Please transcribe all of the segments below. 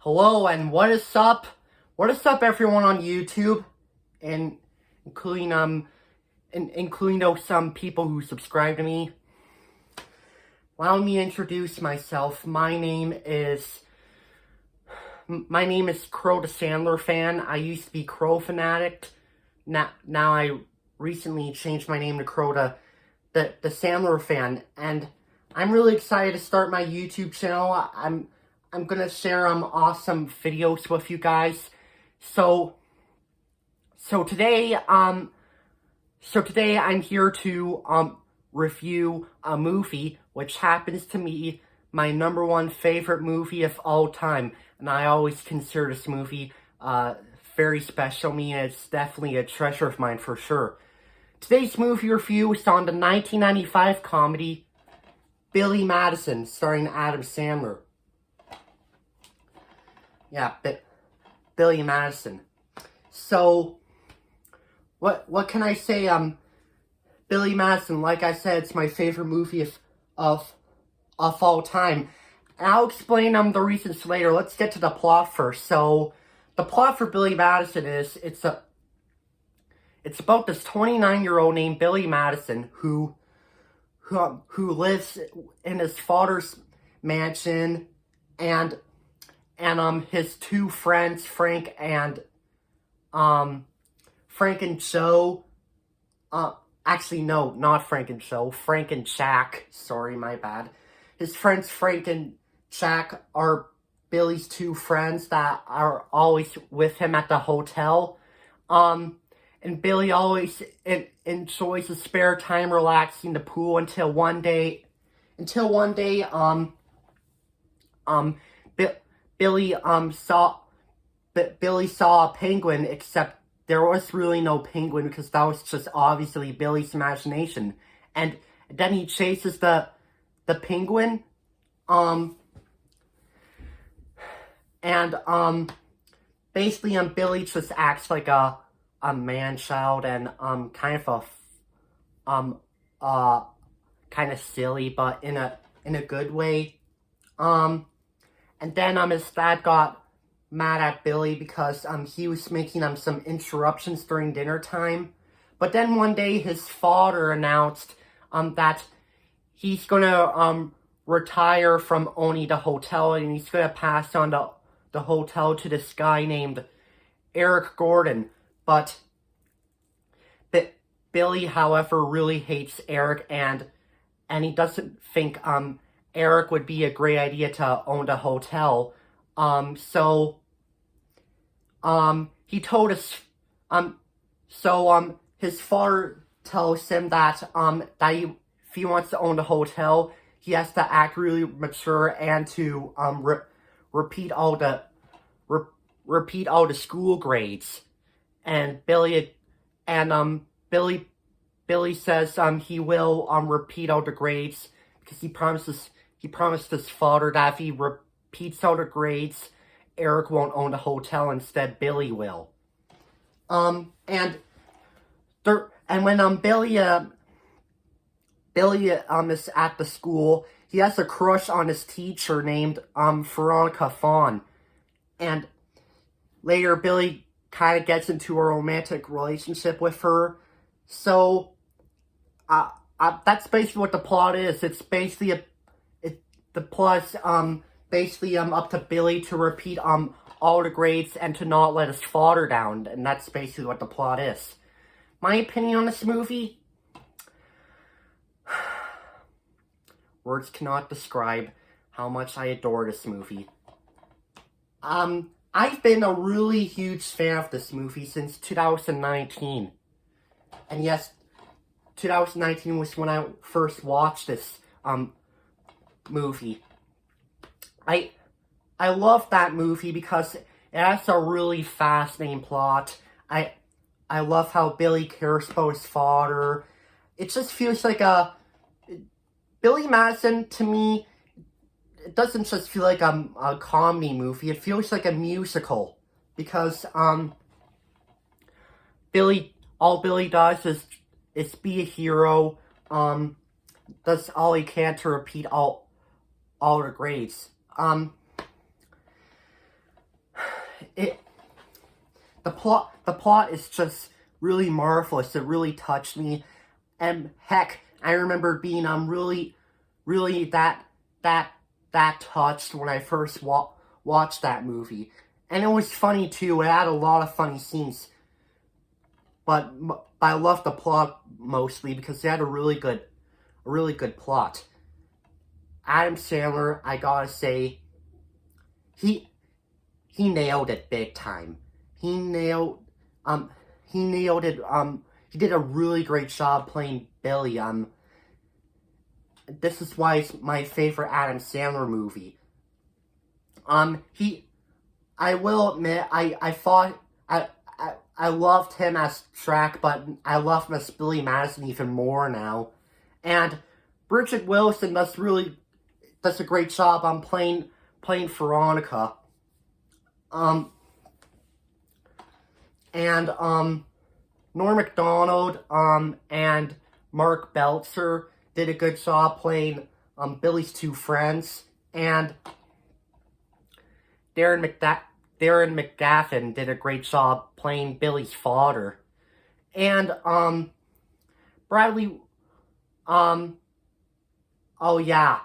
Hello and what is up? What is up, everyone on YouTube, and including those some people who subscribe to me. Allow me to introduce myself. My name is Crow the Sandler Fan. I used to be Crow Fanatic. Now I recently changed my name to Crow the Sandler Fan, and I'm really excited to start my YouTube channel. I'm gonna share awesome videos with you guys. So today I'm here to review a movie which happens to be my #1 favorite movie of all time, and I always consider this movie very special to me, and it's definitely a treasure of mine for sure. Today's movie review is on the 1995 comedy Billy Madison, starring Adam Sandler. Yeah, Billy Madison. So, what can I say? Billy Madison, like I said, it's my favorite movie of all time. And I'll explain the reasons later. Let's get to the plot first. So, the plot for Billy Madison is it's about this 29-year-old named Billy Madison who lives in his father's mansion, and his two friends, Frank and Joe. Actually, no, not Frank and Joe. Frank and Jack. Sorry, my bad. His friends Frank and Jack are Billy's two friends that are always with him at the hotel. And Billy always enjoys his spare time relaxing in the pool until one day, Billy saw a penguin, except there was really no penguin because that was just obviously Billy's imagination. And then he chases the penguin, basically Billy just acts like a man-child and kind of silly, but in a good way. And then his dad got mad at Billy because he was making some interruptions during dinner time. But then one day his father announced that he's gonna retire from owning the hotel, and he's gonna pass on the hotel to this guy named Eric Gordon. But Billy, however, really hates Eric, and he doesn't think Eric would be a great idea to own the hotel. So he told us, his father tells him that, if he wants to own the hotel, he has to act really mature and to, repeat all the school grades. And Billy says, he will, repeat all the grades, because he promised his father that if he repeats all the grades, Eric won't own the hotel. Instead, Billy will. And when Billy is at the school, he has a crush on his teacher named Veronica Fawn. And later, Billy kind of gets into a romantic relationship with her. So that's basically what the plot is. It's basically the plot is basically up to Billy to repeat all the grades and to not let his father down, and that's basically what the plot is. My opinion on this movie, words cannot describe how much I adore this movie. I've been a really huge fan of this movie since 2019. And yes, 2019 was when I first watched this movie. I love that movie because it has a really fascinating plot. I love how Billy cares about his father. It just feels like Billy Madison, to me, it doesn't just feel like a comedy movie. It feels like a musical, because all Billy does is be a hero, does all he can to repeat all the grades. it the plot is just really marvelous. It really touched me, and heck, I remember being really that touched when I first watched that movie. And it was funny too. It had a lot of funny scenes, but I loved the plot mostly because it had a really good plot. Adam Sandler, I gotta say, he nailed it big time. He nailed it. He did a really great job playing Billy. This is why it's my favorite Adam Sandler movie. I will admit, I loved him as Shrek, but I love him as Billy Madison even more now. And Bridget Wilson does a great job on playing Veronica. Norm Macdonald, and Mark Belzer did a good job playing, Billy's two friends, and Darren McGaffin did a great job playing Billy's father. And, Bradley, oh yeah,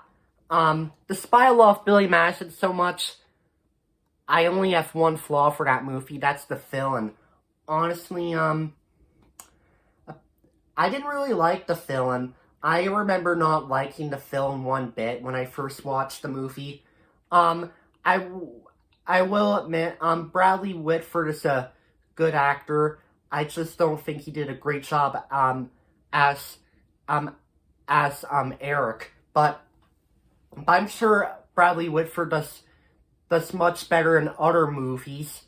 despite I love Billy Madison so much, I only have one flaw for that movie. That's the villain. Honestly, I didn't really like the villain. I remember not liking the villain one bit when I first watched the movie. I will admit, Bradley Whitford is a good actor. I just don't think he did a great job, as Eric. But I'm sure Bradley Whitford does much better in other movies.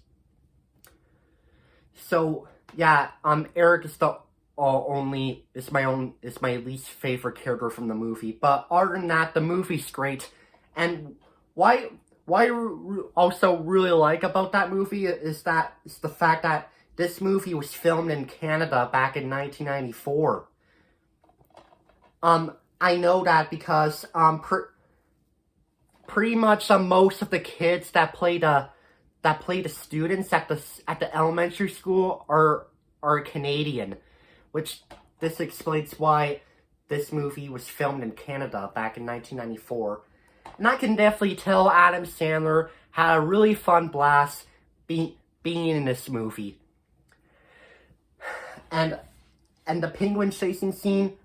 So yeah, Eric is my least favorite character from the movie. But other than that, the movie's great. And why I also really like about that movie is the fact that this movie was filmed in Canada back in 1994. I know that because pretty much most of the kids that play the students at the elementary school are Canadian, which this explains why this movie was filmed in Canada back in 1994. And I can definitely tell Adam Sandler had a really fun blast being in this movie. And the penguin chasing scene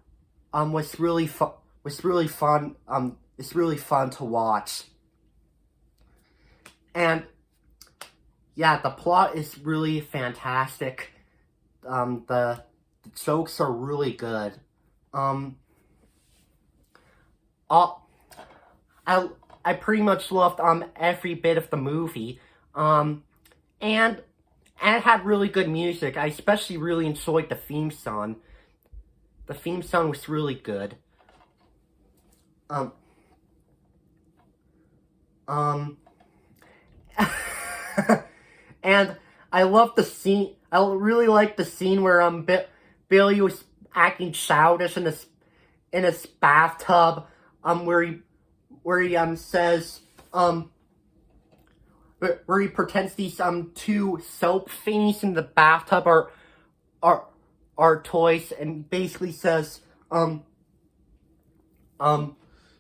was really fun. It's really fun to watch. And yeah, the plot is really fantastic. The jokes are really good. I pretty much loved every bit of the movie. And it had really good music. I especially really enjoyed the theme song. The theme song was really good. And I love the scene. I really like the scene where Billy was acting childish in his bathtub. Where he says where he pretends these two soap things in the bathtub are toys, and basically says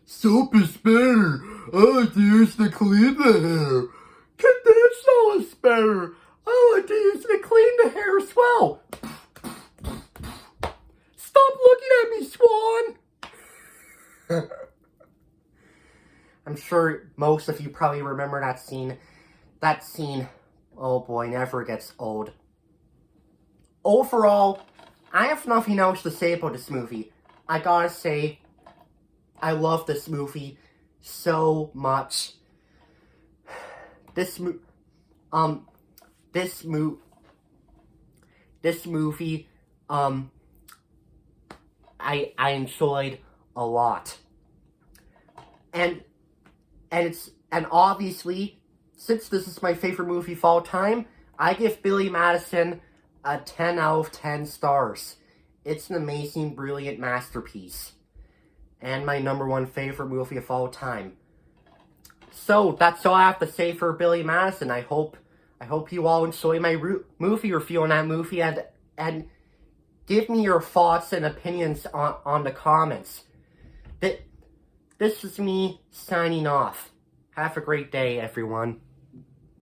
soap is better. I like to use to clean the hair. Conditioner is better. I like to use it to clean the hair as well. Stop looking at me, Swan. I'm sure most of you probably remember that scene. That scene, oh boy, never gets old. Overall, I have nothing else to say about this movie. I gotta say, I love this movie so much. This movie, I enjoyed a lot. And obviously, since this is my favorite movie of all time, I give Billy Madison a 10 out of 10 stars. It's an amazing, brilliant masterpiece. And my #1 favorite movie of all time. So, that's all I have to say for Billy Madison. I hope I hope you all enjoy my movie review on that movie, and give me your thoughts and opinions on the comments. This is me signing off. Have a great day, everyone.